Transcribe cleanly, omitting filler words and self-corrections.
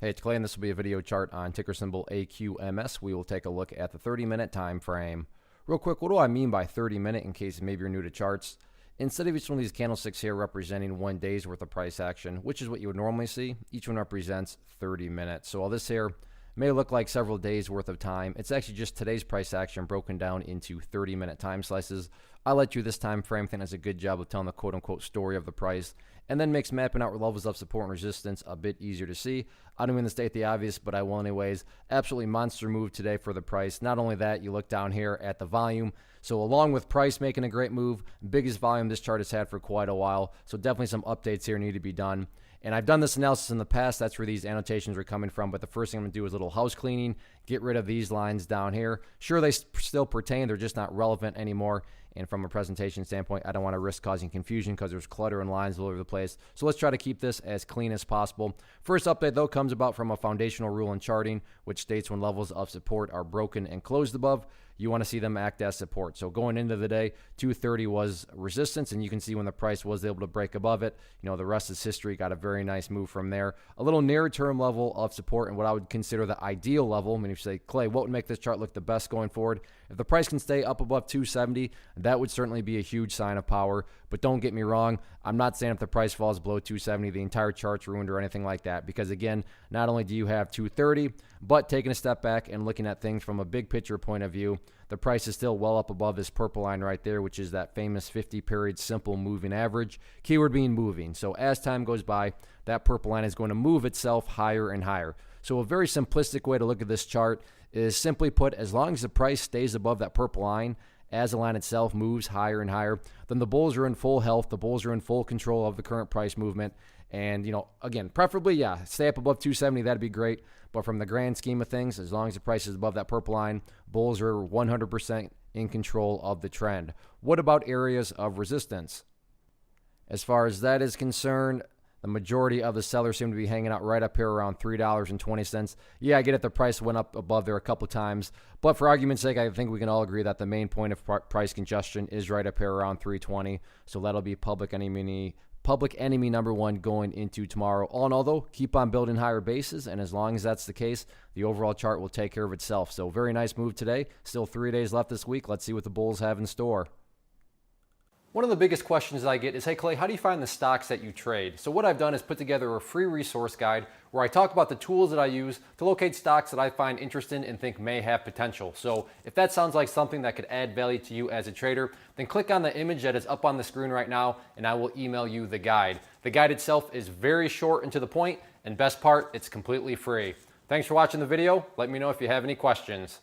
Hey, it's Clay, and this will be a video chart on ticker symbol AQMS. We will take a look at the 30-minute time frame. Real quick, what do I mean by 30-minute in case maybe you're new to charts? Instead of each one of these candlesticks here representing 1 day's worth of price action, which is what you would normally see, each one represents 30 minutes. So while this here may look like several days worth of time, it's actually just today's price action broken down into 30-minute time slices. I'll let you this time frame think does a good job of telling the quote-unquote story of the price, and then makes mapping out levels of support and resistance a bit easier to see. I don't mean to state the obvious, but I will anyways. Absolutely monster move today for the price. Not only that, you look down here at the volume. So along with price making a great move, biggest volume this chart has had for quite a while. So definitely some updates here need to be done. And I've done this analysis in the past. That's where these annotations are coming from. But the first thing I'm going to do is a little house cleaning, get rid of these lines down here. Sure, they still pertain. They're just not relevant anymore. And from a presentation standpoint, I don't want to risk causing confusion because there's clutter and lines all over the place. So let's try to keep this as clean as possible. First update, though, comes about from a foundational rule in charting, which states when levels of support are broken and closed above, you want to see them act as support. So going into the day, 230 was resistance, and you can see when the price was able to break above it, the rest is history. Got a very nice move from there. A little near term level of support and what I would consider the ideal level. I mean, if you say, Clay, what would make this chart look the best going forward? If the price can stay up above 270, that would certainly be a huge sign of power. But don't get me wrong, I'm not saying if the price falls below 270, the entire chart's ruined or anything like that. Because again, not only do you have 230, but taking a step back and looking at things from a big picture point of view, the price is still well up above this purple line right there, which is that famous 50-period simple moving average. Keyword being moving. So as time goes by, that purple line is going to move itself higher and higher. So a very simplistic way to look at this chart is simply put, as long as the price stays above that purple line, as the line itself moves higher and higher, then the bulls are in full health. The bulls are in full control of the current price movement. And, again, preferably, stay up above 270. That'd be great. But from the grand scheme of things, as long as the price is above that purple line, bulls are 100% in control of the trend. What about areas of resistance? As far as that is concerned, the majority of the sellers seem to be hanging out right up here around $3.20. Yeah, I get it. The price went up above there a couple times. But for argument's sake, I think we can all agree that the main point of price congestion is right up here around 320. So that'll be public enemy number one going into tomorrow. All in all, though, keep on building higher bases. And as long as that's the case, the overall chart will take care of itself. So very nice move today. Still 3 days left this week. Let's see what the bulls have in store. One of the biggest questions I get is, hey Clay, how do you find the stocks that you trade? So what I've done is put together a free resource guide where I talk about the tools that I use to locate stocks that I find interesting and think may have potential. So if that sounds like something that could add value to you as a trader, then click on the image that is up on the screen right now and I will email you the guide. The guide itself is very short and to the point, and best part, it's completely free. Thanks for watching the video. Let me know if you have any questions.